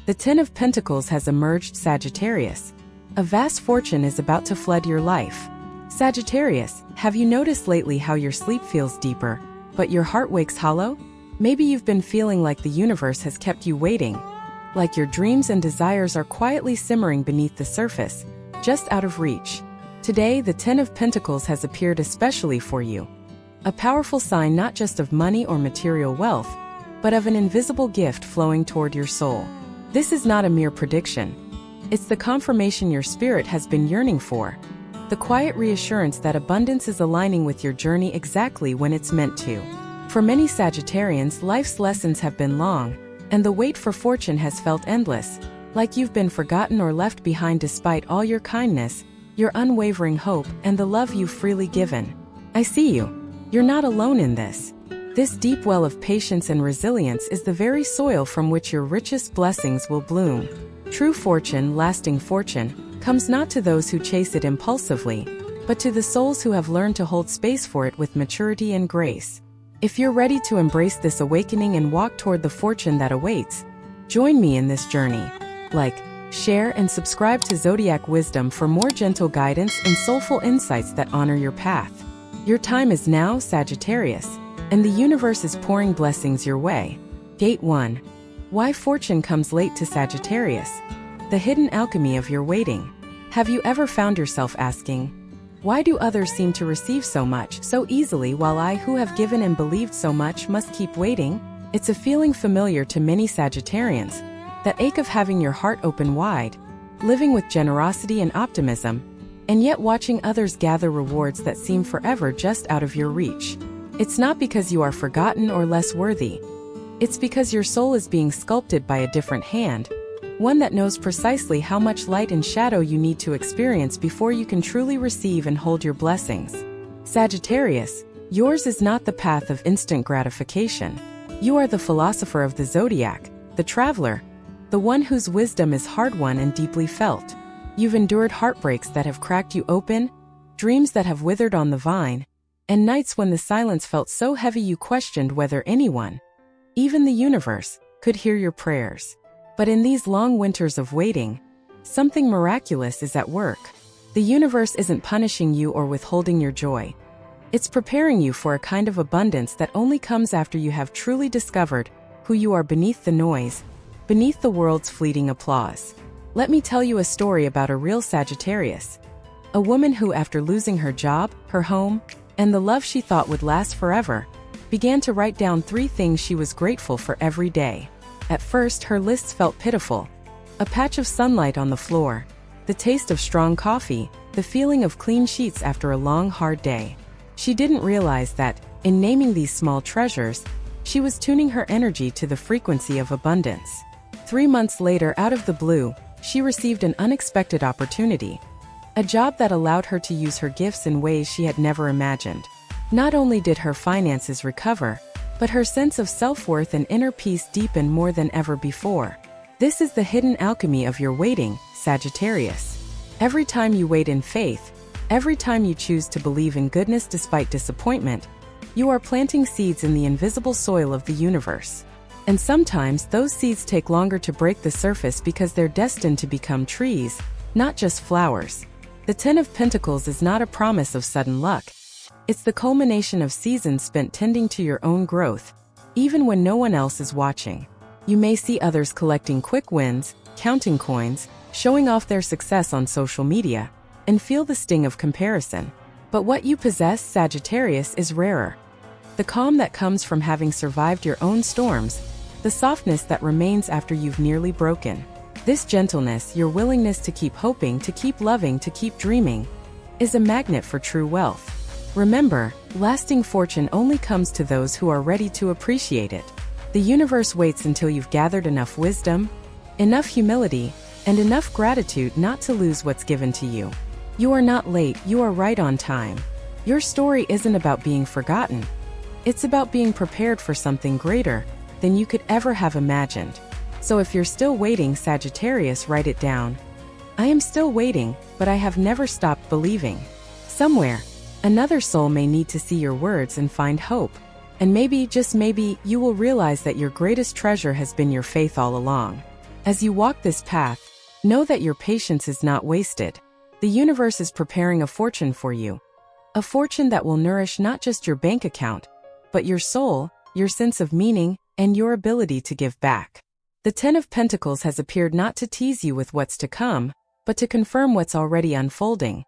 The Ten of Pentacles has emerged, Sagittarius. A vast fortune is about to flood your life. Sagittarius, have you noticed lately how your sleep feels deeper, but your heart wakes hollow? Maybe you've been feeling like the universe has kept you waiting, like your dreams and desires are quietly simmering beneath the surface, just out of reach. Today, the Ten of Pentacles has appeared especially for you. A powerful sign not just of money or material wealth, but of an invisible gift flowing toward your soul. This is not a mere prediction. It's the confirmation your spirit has been yearning for. The quiet reassurance that abundance is aligning with your journey exactly when it's meant to. For many Sagittarians, life's lessons have been long, and the wait for fortune has felt endless, like you've been forgotten or left behind despite all your kindness, your unwavering hope, and the love you've freely given. I see you. You're not alone in this. This deep well of patience and resilience is the very soil from which your richest blessings will bloom. True fortune, lasting fortune, comes not to those who chase it impulsively, but to the souls who have learned to hold space for it with maturity and grace. If you're ready to embrace this awakening and walk toward the fortune that awaits, join me in this journey. Like, share, and subscribe to Zodiac Wisdom for more gentle guidance and soulful insights that honor your path. Your time is now, Sagittarius, and the universe is pouring blessings your way. Gate 1. Why fortune comes late to Sagittarius. The hidden alchemy of your waiting. Have you ever found yourself asking, why do others seem to receive so much, so easily, while I, who have given and believed so much, must keep waiting? It's a feeling familiar to many Sagittarians, that ache of having your heart open wide, living with generosity and optimism, and yet watching others gather rewards that seem forever just out of your reach. It's not because you are forgotten or less worthy. It's because your soul is being sculpted by a different hand, one that knows precisely how much light and shadow you need to experience before you can truly receive and hold your blessings. Sagittarius, yours is not the path of instant gratification. You are the philosopher of the zodiac, the traveler, the one whose wisdom is hard-won and deeply felt. You've endured heartbreaks that have cracked you open, dreams that have withered on the vine, and nights when the silence felt so heavy you questioned whether anyone, even the universe, could hear your prayers. But in these long winters of waiting, something miraculous is at work. The universe isn't punishing you or withholding your joy. It's preparing you for a kind of abundance that only comes after you have truly discovered who you are beneath the noise, beneath the world's fleeting applause. Let me tell you a story about a real Sagittarius. A woman who, after losing her job, her home, and the love she thought would last forever, began to write down 3 things she was grateful for every day. At first, her lists felt pitiful. A patch of sunlight on the floor, the taste of strong coffee, the feeling of clean sheets after a long, hard day. She didn't realize that, in naming these small treasures, she was tuning her energy to the frequency of abundance. 3 months later, out of the blue, she received an unexpected opportunity. A job that allowed her to use her gifts in ways she had never imagined. Not only did her finances recover, but her sense of self-worth and inner peace deepened more than ever before. This is the hidden alchemy of your waiting, Sagittarius. Every time you wait in faith, every time you choose to believe in goodness despite disappointment, you are planting seeds in the invisible soil of the universe. And sometimes those seeds take longer to break the surface because they're destined to become trees, not just flowers. The Ten of Pentacles is not a promise of sudden luck. It's the culmination of seasons spent tending to your own growth, even when no one else is watching. You may see others collecting quick wins, counting coins, showing off their success on social media, and feel the sting of comparison. But what you possess, Sagittarius, is rarer. The calm that comes from having survived your own storms, the softness that remains after you've nearly broken. This gentleness, your willingness to keep hoping, to keep loving, to keep dreaming, is a magnet for true wealth. Remember, lasting fortune only comes to those who are ready to appreciate it. The universe waits until you've gathered enough wisdom, enough humility, and enough gratitude not to lose what's given to you. You are not late, you are right on time. Your story isn't about being forgotten. It's about being prepared for something greater than you could ever have imagined. So if you're still waiting, Sagittarius, write it down. I am still waiting, but I have never stopped believing. Somewhere, another soul may need to see your words and find hope. And maybe, just maybe, you will realize that your greatest treasure has been your faith all along. As you walk this path, know that your patience is not wasted. The universe is preparing a fortune for you. A fortune that will nourish not just your bank account, but your soul, your sense of meaning, and your ability to give back. The Ten of Pentacles has appeared not to tease you with what's to come, but to confirm what's already unfolding.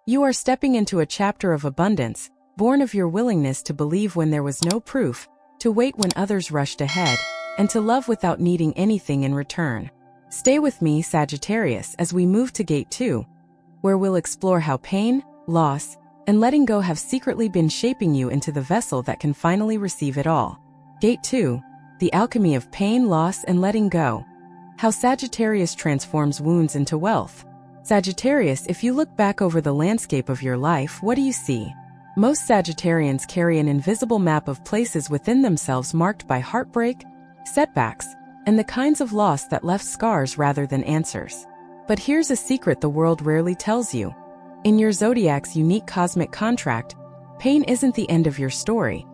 You are stepping into a chapter of abundance, born of your willingness to believe when there was no proof, to wait when others rushed ahead, and to love without needing anything in return. Stay with me, Sagittarius, as we move to Gate 2, where we'll explore how pain, loss, and letting go have secretly been shaping you into the vessel that can finally receive it all. Gate 2, the alchemy of pain, loss, and letting go. How Sagittarius transforms wounds into wealth. Sagittarius, if you look back over the landscape of your life, what do you see? Most Sagittarians carry an invisible map of places within themselves marked by heartbreak, setbacks, and the kinds of loss that left scars rather than answers. But here's a secret the world rarely tells you. In your zodiac's unique cosmic contract, pain isn't the end of your story.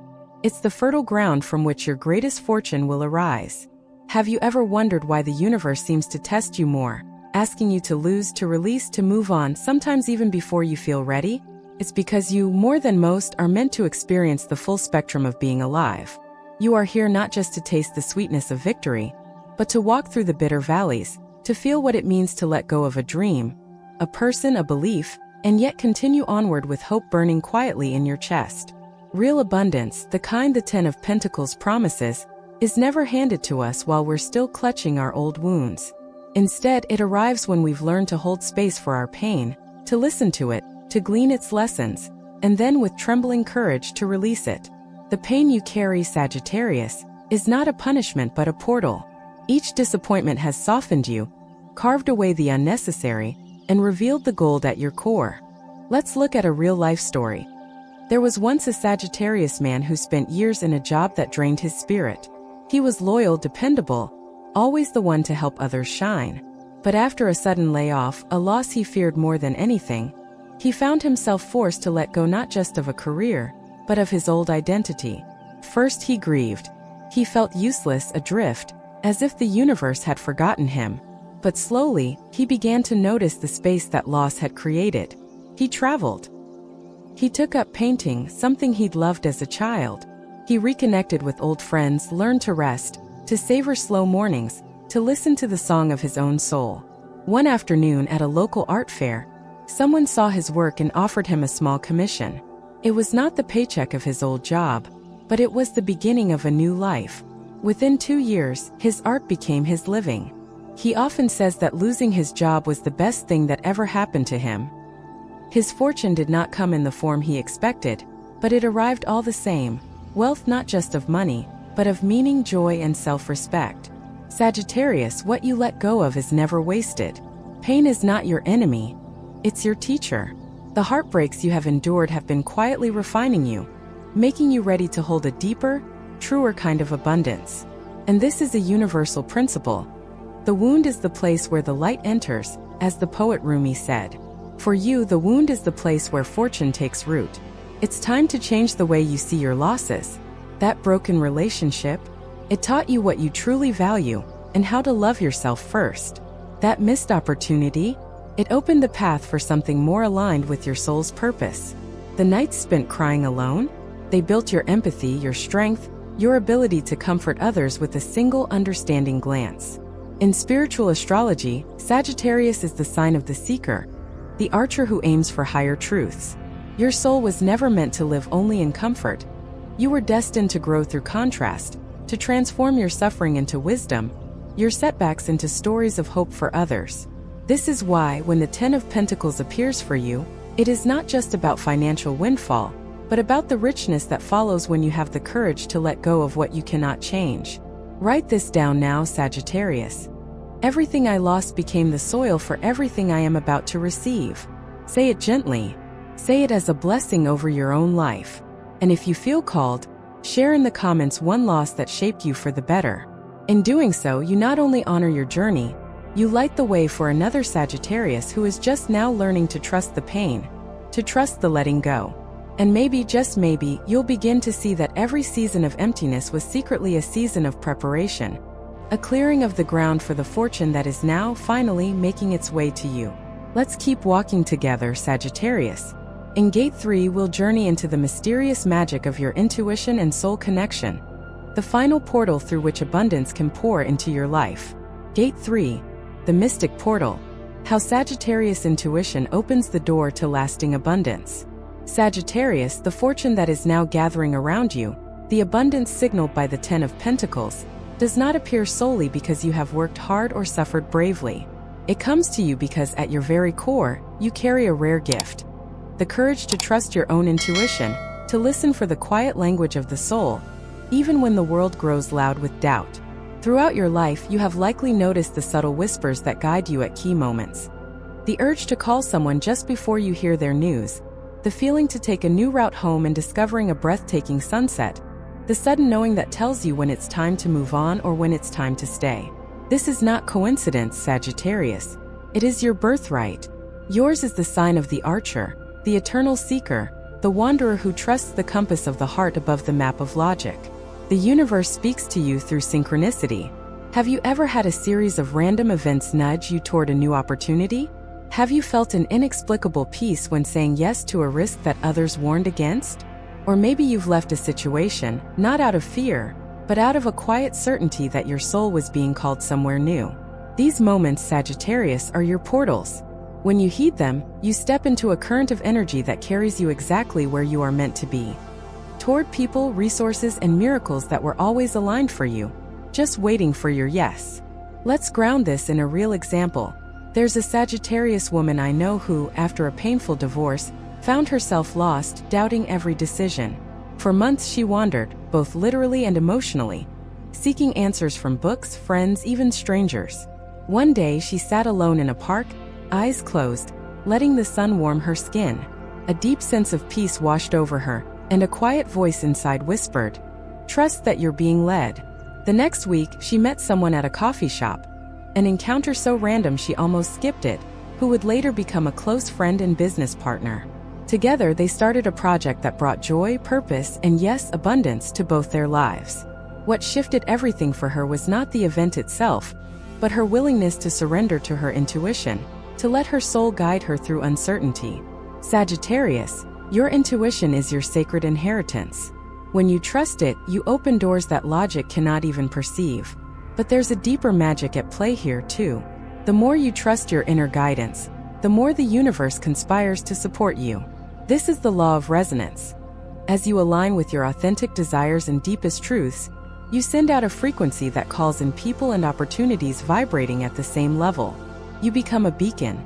It's the fertile ground from which your greatest fortune will arise. Have you ever wondered why the universe seems to test you more, asking you to lose, to release, to move on, sometimes even before you feel ready? It's because you, more than most, are meant to experience the full spectrum of being alive. You are here not just to taste the sweetness of victory, but to walk through the bitter valleys, to feel what it means to let go of a dream, a person, a belief, and yet continue onward with hope burning quietly in your chest. Real abundance, the kind the Ten of Pentacles promises, is never handed to us while we're still clutching our old wounds. Instead, it arrives when we've learned to hold space for our pain, to listen to it, to glean its lessons, and then with trembling courage to release it. The pain you carry, Sagittarius, is not a punishment but a portal. Each disappointment has softened you, carved away the unnecessary, and revealed the gold at your core. Let's look at a real-life story. There was once a Sagittarius man who spent years in a job that drained his spirit. He was loyal, dependable, always the one to help others shine. But after a sudden layoff, a loss he feared more than anything, he found himself forced to let go not just of a career, but of his old identity. First he grieved. He felt useless, adrift, as if the universe had forgotten him. But slowly, he began to notice the space that loss had created. He traveled. He took up painting, something he'd loved as a child. He reconnected with old friends, learned to rest, to savor slow mornings, to listen to the song of his own soul. One afternoon at a local art fair, someone saw his work and offered him a small commission. It was not the paycheck of his old job, but it was the beginning of a new life. Within 2 years, his art became his living. He often says that losing his job was the best thing that ever happened to him. His fortune did not come in the form he expected, but it arrived all the same. Wealth not just of money, but of meaning, joy, and self-respect. Sagittarius, what you let go of is never wasted. Pain is not your enemy, it's your teacher. The heartbreaks you have endured have been quietly refining you, making you ready to hold a deeper, truer kind of abundance. And this is a universal principle. The wound is the place where the light enters, as the poet Rumi said. For you, the wound is the place where fortune takes root. It's time to change the way you see your losses. That broken relationship, it taught you what you truly value and how to love yourself first. That missed opportunity, it opened the path for something more aligned with your soul's purpose. The nights spent crying alone, they built your empathy, your strength, your ability to comfort others with a single understanding glance. In spiritual astrology, Sagittarius is the sign of the seeker, the archer who aims for higher truths. Your soul was never meant to live only in comfort. You were destined to grow through contrast, to transform your suffering into wisdom, your setbacks into stories of hope for others. This is why, when the Ten of Pentacles appears for you, it is not just about financial windfall, but about the richness that follows when you have the courage to let go of what you cannot change. Write this down now, Sagittarius. Everything I lost became the soil for everything I am about to receive. Say it gently. Say it as a blessing over your own life. And if you feel called, share in the comments one loss that shaped you for the better. In doing so, you not only honor your journey, you light the way for another Sagittarius who is just now learning to trust the pain, to trust the letting go. And maybe, just maybe, you'll begin to see that every season of emptiness was secretly a season of preparation. a clearing of the ground for the fortune that is now finally making its way to you. Let's keep walking together, Sagittarius. In Gate 3, we'll journey into the mysterious magic of your intuition and soul connection, the final portal through which abundance can pour into your life. Gate 3, the mystic portal. How Sagittarius intuition opens the door to lasting abundance. Sagittarius, the fortune that is now gathering around you, the abundance signaled by the Ten of Pentacles, does not appear solely because you have worked hard or suffered bravely. It comes to you because at your very core, you carry a rare gift. The courage to trust your own intuition, to listen for the quiet language of the soul, even when the world grows loud with doubt. Throughout your life, you have likely noticed the subtle whispers that guide you at key moments. The urge to call someone just before you hear their news, the feeling to take a new route home and discovering a breathtaking sunset, the sudden knowing that tells you when it's time to move on or when it's time to stay. This is not coincidence, Sagittarius. It is your birthright. Yours is the sign of the archer, the eternal seeker, the wanderer who trusts the compass of the heart above the map of logic. The universe speaks to you through synchronicity. Have you ever had a series of random events nudge you toward a new opportunity? Have you felt an inexplicable peace when saying yes to a risk that others warned against? Or maybe you've left a situation, not out of fear, but out of a quiet certainty that your soul was being called somewhere new. These moments, Sagittarius, are your portals. When you heed them, you step into a current of energy that carries you exactly where you are meant to be. Toward people, resources, and miracles that were always aligned for you, just waiting for your yes. Let's ground this in a real example. There's a Sagittarius woman I know who, after a painful divorce, found herself lost, doubting every decision. For months she wandered, both literally and emotionally, seeking answers from books, friends, even strangers. One day she sat alone in a park, eyes closed, letting the sun warm her skin. A deep sense of peace washed over her, and a quiet voice inside whispered, "Trust that you're being led." The next week, she met someone at a coffee shop, an encounter so random she almost skipped it, who would later become a close friend and business partner. Together, they started a project that brought joy, purpose, and yes, abundance to both their lives. What shifted everything for her was not the event itself, but her willingness to surrender to her intuition, to let her soul guide her through uncertainty. Sagittarius, your intuition is your sacred inheritance. When you trust it, you open doors that logic cannot even perceive. But there's a deeper magic at play here, too. The more you trust your inner guidance, the more the universe conspires to support you. This is the law of resonance. As you align with your authentic desires and deepest truths, you send out a frequency that calls in people and opportunities vibrating at the same level. You become a beacon,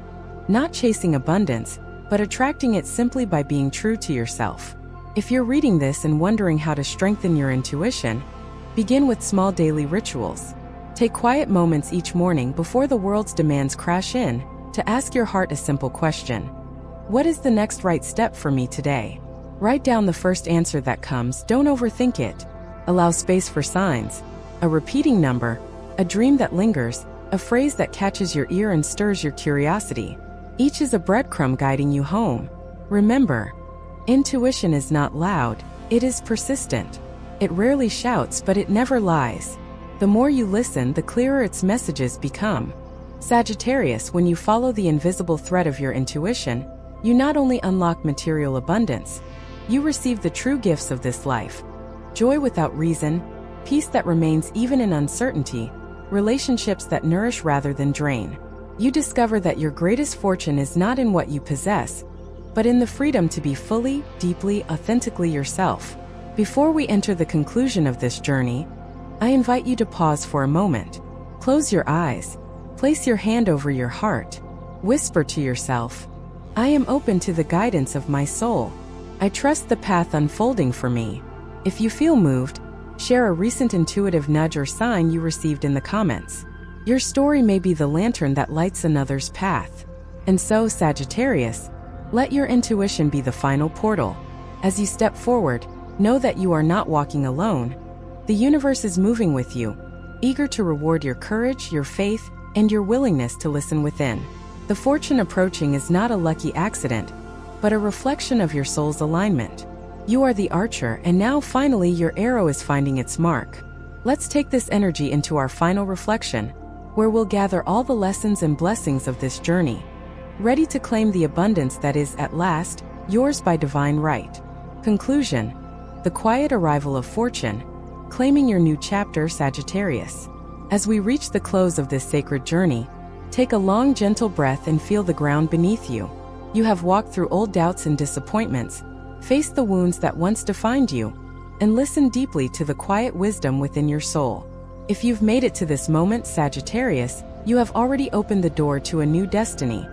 not chasing abundance, but attracting it simply by being true to yourself. If you're reading this and wondering how to strengthen your intuition, begin with small daily rituals. Take quiet moments each morning before the world's demands crash in to ask your heart a simple question. What is the next right step for me today? Write down the first answer that comes, don't overthink it. Allow space for signs, a repeating number, a dream that lingers, a phrase that catches your ear and stirs your curiosity. Each is a breadcrumb guiding you home. Remember, intuition is not loud, it is persistent. It rarely shouts, but it never lies. The more you listen, the clearer its messages become. Sagittarius, when you follow the invisible thread of your intuition, you not only unlock material abundance, you receive the true gifts of this life. Joy without reason, peace that remains even in uncertainty, relationships that nourish rather than drain. You discover that your greatest fortune is not in what you possess, but in the freedom to be fully, deeply, authentically yourself. Before we enter the conclusion of this journey, I invite you to pause for a moment. Close your eyes. Place your hand over your heart. Whisper to yourself, I am open to the guidance of my soul. I trust the path unfolding for me. If you feel moved, share a recent intuitive nudge or sign you received in the comments. Your story may be the lantern that lights another's path. And so, Sagittarius, let your intuition be the final portal. As you step forward, know that you are not walking alone. The universe is moving with you, eager to reward your courage, your faith, and your willingness to listen within. The fortune approaching is not a lucky accident, but a reflection of your soul's alignment. You are the archer, and now finally your arrow is finding its mark. Let's take this energy into our final reflection, where we'll gather all the lessons and blessings of this journey, ready to claim the abundance that is, at last, yours by divine right. Conclusion: the quiet arrival of fortune, claiming your new chapter, Sagittarius. As we reach the close of this sacred journey, take a long, gentle breath and feel the ground beneath you. You have walked through old doubts and disappointments, faced the wounds that once defined you, and listened deeply to the quiet wisdom within your soul. If you've made it to this moment, Sagittarius, you have already opened the door to a new destiny.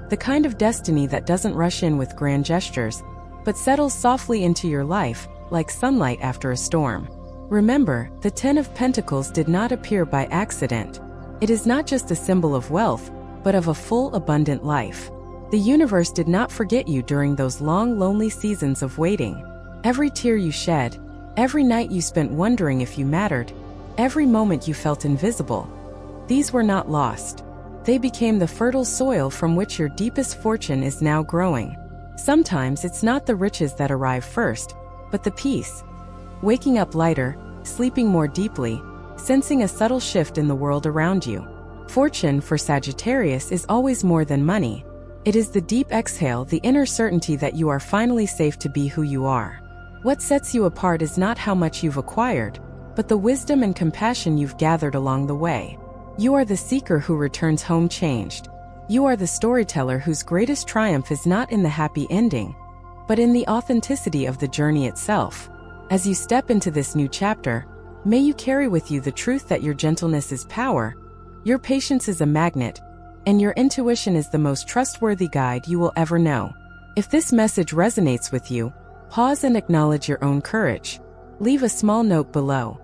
The kind of destiny that doesn't rush in with grand gestures, but settles softly into your life, like sunlight after a storm. Remember, the Ten of Pentacles did not appear by accident. It is not just a symbol of wealth, but of a full, abundant life. The universe did not forget you during those long, lonely seasons of waiting. Every tear you shed, every night you spent wondering if you mattered, every moment you felt invisible, these were not lost. They became the fertile soil from which your deepest fortune is now growing. Sometimes it's not the riches that arrive first, but the peace. Waking up lighter, sleeping more deeply, sensing a subtle shift in the world around you. Fortune for Sagittarius is always more than money. It is the deep exhale, the inner certainty that you are finally safe to be who you are. What sets you apart is not how much you've acquired, but the wisdom and compassion you've gathered along the way. You are the seeker who returns home changed. You are the storyteller whose greatest triumph is not in the happy ending, but in the authenticity of the journey itself. As you step into this new chapter, may you carry with you the truth that your gentleness is power, your patience is a magnet, and your intuition is the most trustworthy guide you will ever know. If this message resonates with you, pause and acknowledge your own courage. Leave a small note below.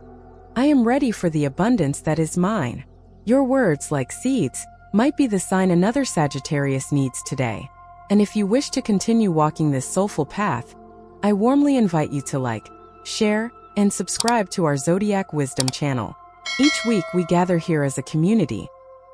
I am ready for the abundance that is mine. Your words, like seeds, might be the sign another Sagittarius needs today. And if you wish to continue walking this soulful path, I warmly invite you to like, share, and subscribe to our Zodiac Wisdom channel. Each week we gather here as a community,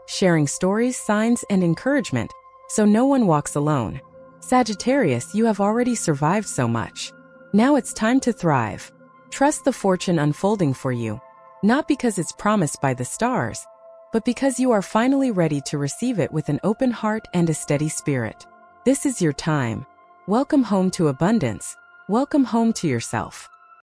sharing stories, signs, and encouragement, so no one walks alone. Sagittarius, you have already survived so much. Now it's time to thrive. Trust the fortune unfolding for you, not because it's promised by the stars, but because you are finally ready to receive it with an open heart and a steady spirit. This is your time. Welcome home to abundance. Welcome home to yourself.